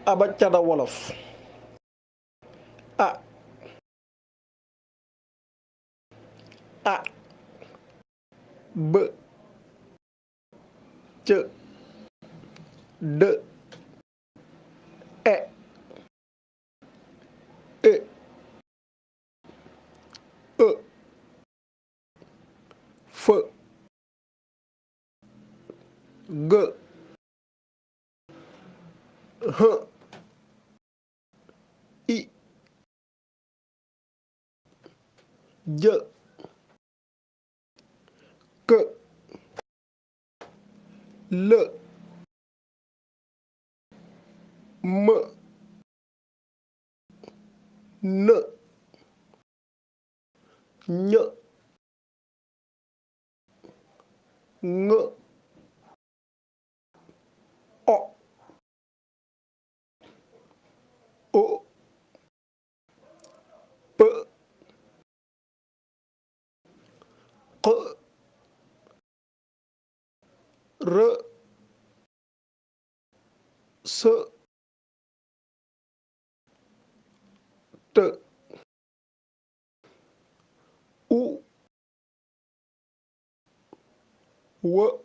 abacada wolof a a b c d e e e f g h i j k l m n ñ ng o o p q r s t u w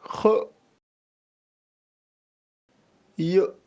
x y